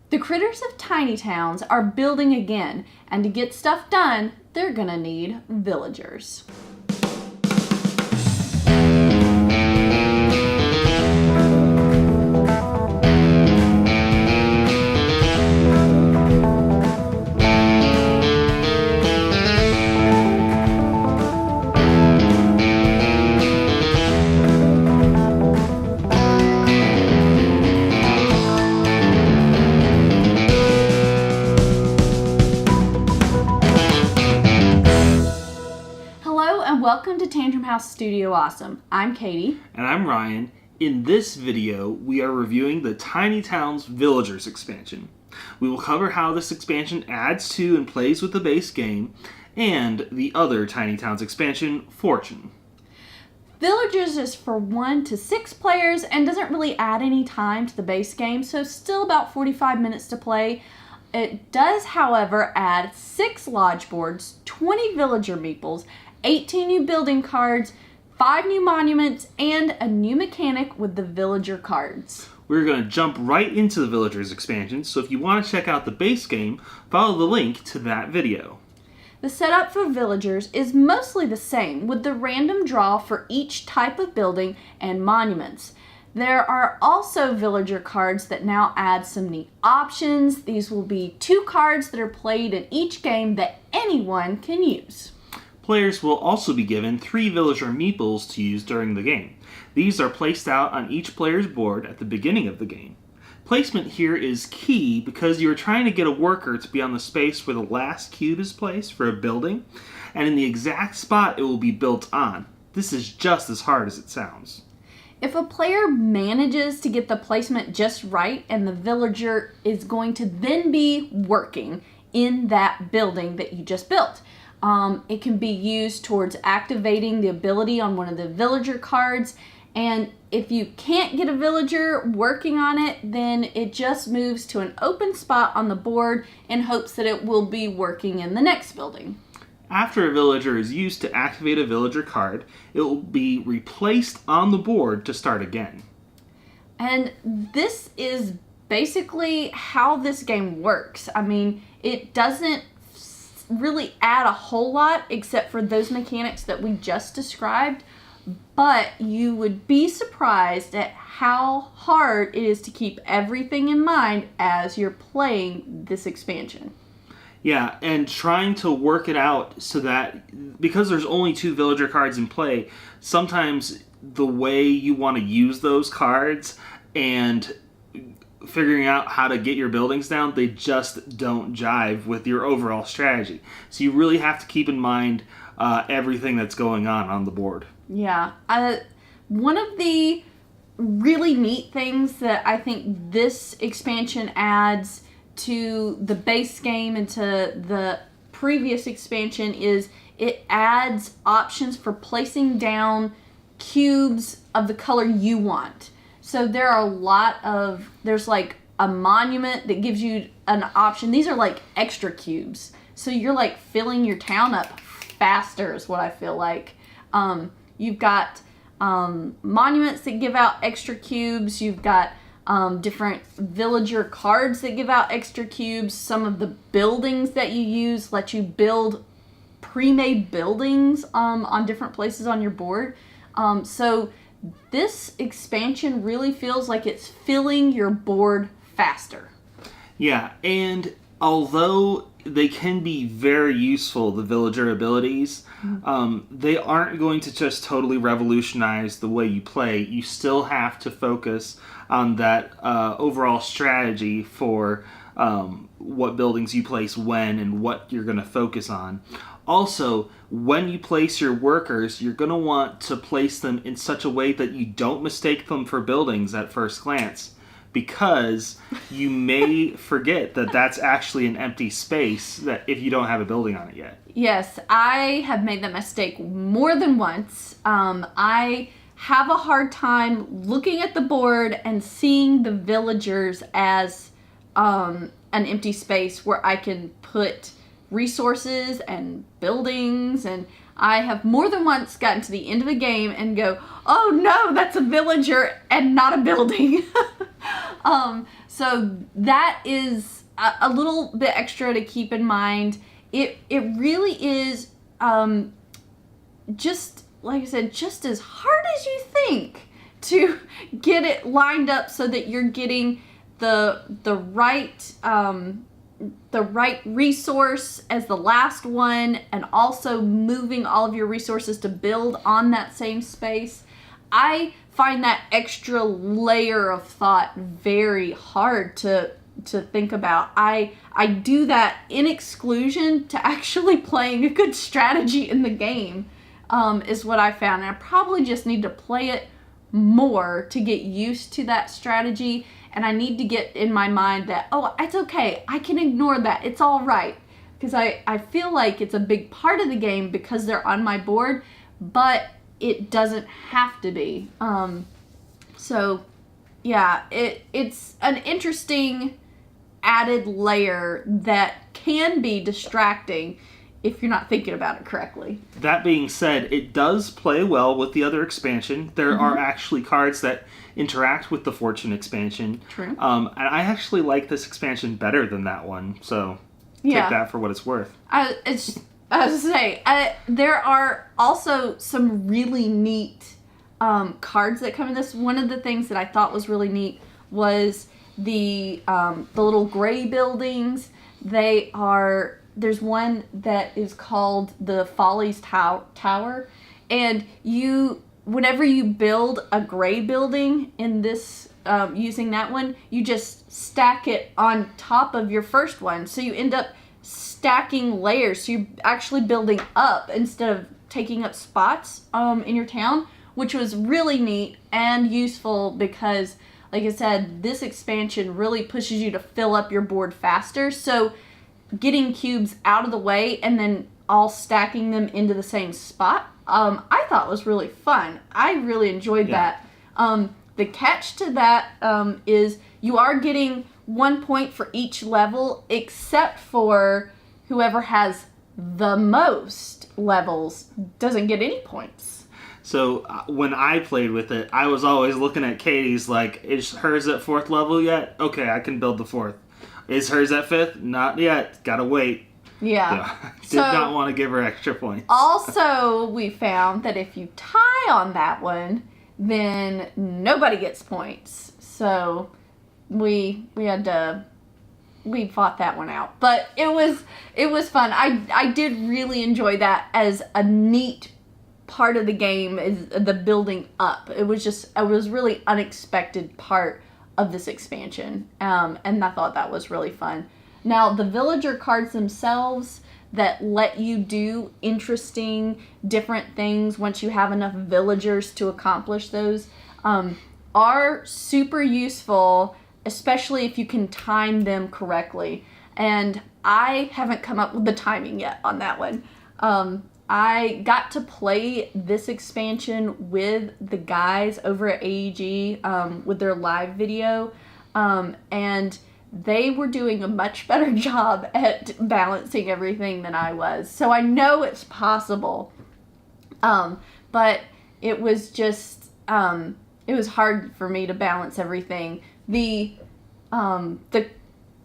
The critters of tiny towns are building again, and to get stuff done, they're gonna need villagers. Welcome to Tantrum House Studio Awesome. I'm Katie. And I'm Ryan. In this video, we are reviewing the Tiny Towns Villagers expansion. We will cover how this expansion adds to and plays with the base game, and the other Tiny Towns expansion, Fortune. Villagers is for 1 to 6 players and doesn't really add any time to the base game, so still about 45 minutes to play. It does, however, add 6 lodge boards, 20 villager meeples, 18 new building cards, 5 new monuments, and a new mechanic with the villager cards. We're going to jump right into the Villagers expansion, so if you want to check out the base game, follow the link to that video. The setup for villagers is mostly the same, with the random draw for each type of building and monuments. There are also villager cards that now add some neat options. These will be 2 cards that are played in each game that anyone can use. Players will also be given 3 villager meeples to use during the game. These are placed out on each player's board at the beginning of the game. Placement here is key because you are trying to get a worker to be on the space where the last cube is placed for a building, and in the exact spot it will be built on. This is just as hard as it sounds. If a player manages to get the placement just right, and the villager is going to then be working in that building that you just built. It can be used towards activating the ability on one of the villager cards, and if you can't get a villager working on it, then it just moves to an open spot on the board in hopes that it will be working in the next building. After a villager is used to activate a villager card, it will be replaced on the board to start again. And this is basically how this game works. I mean, it doesn't really add a whole lot except for those mechanics that we just described, but you would be surprised at how hard it is to keep everything in mind as you're playing this expansion. Yeah, and trying to work it out so that, because there's only 2 villager cards in play, sometimes the way you want to use those cards and figuring out how to get your buildings down, they just don't jive with your overall strategy. So you really have to keep in mind everything that's going on the board. Yeah. One of the really neat things that I think this expansion adds to the base game and to the previous expansion is it adds options for placing down cubes of the color you want. So there are there's like a monument that gives you an option. These are like extra cubes. So you're like filling your town up faster is what I feel like. You've got monuments that give out extra cubes. You've got different villager cards that give out extra cubes. Some of the buildings that you use let you build pre-made buildings on different places on your board. So this expansion really feels like it's filling your board faster. Yeah, and although they can be very useful, the villager abilities, they aren't going to just totally revolutionize the way you play. You still have to focus on that overall strategy for what buildings you place when and what you're going to focus on. Also, when you place your workers, you're going to want to place them in such a way that you don't mistake them for buildings at first glance, because you may forget that that's actually an empty space that if you don't have a building on it yet. Yes, I have made that mistake more than once. I have a hard time looking at the board and seeing the villagers as an empty space where I can put resources and buildings, and I have more than once gotten to the end of a game and go, oh no, that's a villager and not a building. So that is a little bit extra to keep in mind. It really is just, like I said, just as hard as you think to get it lined up so that you're getting the right resource as the last one, and also moving all of your resources to build on that same space. I find that extra layer of thought very hard to think about. I do that in exclusion to actually playing a good strategy in the game, is what I found. And I probably just need to play it more to get used to that strategy. And I need to get in my mind that, oh, it's okay. I can ignore that. It's all right. Because I feel like it's a big part of the game because they're on my board, but it doesn't have to be. So, yeah, it's an interesting added layer that can be distracting if you're not thinking about it correctly. That being said, it does play well with the other expansion. There are actually cards that interact with the Fortune expansion. True. And I actually like this expansion better than that one, so take that for what it's worth. I was to say, there are also some really neat cards that come in this. One of the things that I thought was really neat was the little gray buildings. There's one that is called the Follies Tower, and whenever you build a gray building in this, using that one, you just stack it on top of your first one. So you end up stacking layers. So you're actually building up instead of taking up spots in your town, which was really neat and useful because, like I said, this expansion really pushes you to fill up your board faster. So getting cubes out of the way and then all stacking them into the same spot, I thought was really fun. I really enjoyed that. The catch to that is you are getting 1 point for each level, except for whoever has the most levels doesn't get any points. So when I played with it, I was always looking at Katie's like, is hers at 4th level yet? Okay, I can build the 4th. Is hers at 5th? Not yet. Gotta wait. Yeah. Did not want to give her extra points. Also, we found that if you tie on that one, then nobody gets points. So we fought that one out. But it was fun. I did really enjoy that as a neat part of the game, is the building up. It was really unexpected part of this expansion, and I thought that was really fun. Now, the villager cards themselves that let you do interesting, different things once you have enough villagers to accomplish those, are super useful, especially if you can time them correctly. And I haven't come up with the timing yet on that one. I got to play this expansion with the guys over at AEG with their live video, and they were doing a much better job at balancing everything than I was. So I know it's possible, but it was just, it was hard for me to balance everything. The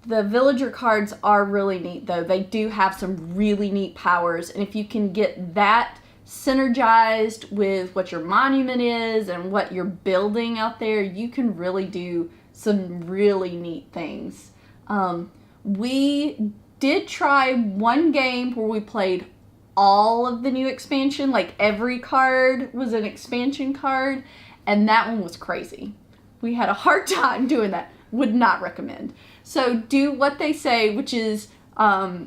villager cards are really neat, though. They do have some really neat powers, and if you can get that synergized with what your monument is and what you're building out there, you can really do some really neat things. We did try one game where we played all of the new expansion, like every card was an expansion card, and that one was crazy. We had a hard time doing that. Would not recommend. So do what they say, which is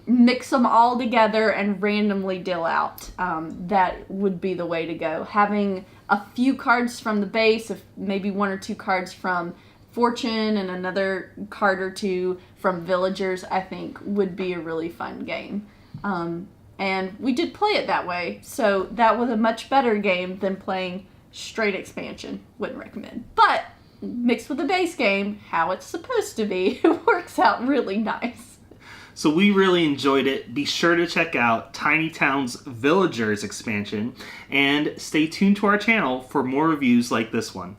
mix them all together and randomly deal out. That would be the way to go. Having a few cards from the base, maybe 1 or 2 cards from Fortune and another card or 2 from Villagers, I think would be a really fun game. And we did play it that way, so that was a much better game than playing straight expansion. Wouldn't recommend. But mixed with the base game, how it's supposed to be, it works out really nice. So we really enjoyed it. Be sure to check out Tiny Town's Villagers expansion, and stay tuned to our channel for more reviews like this one.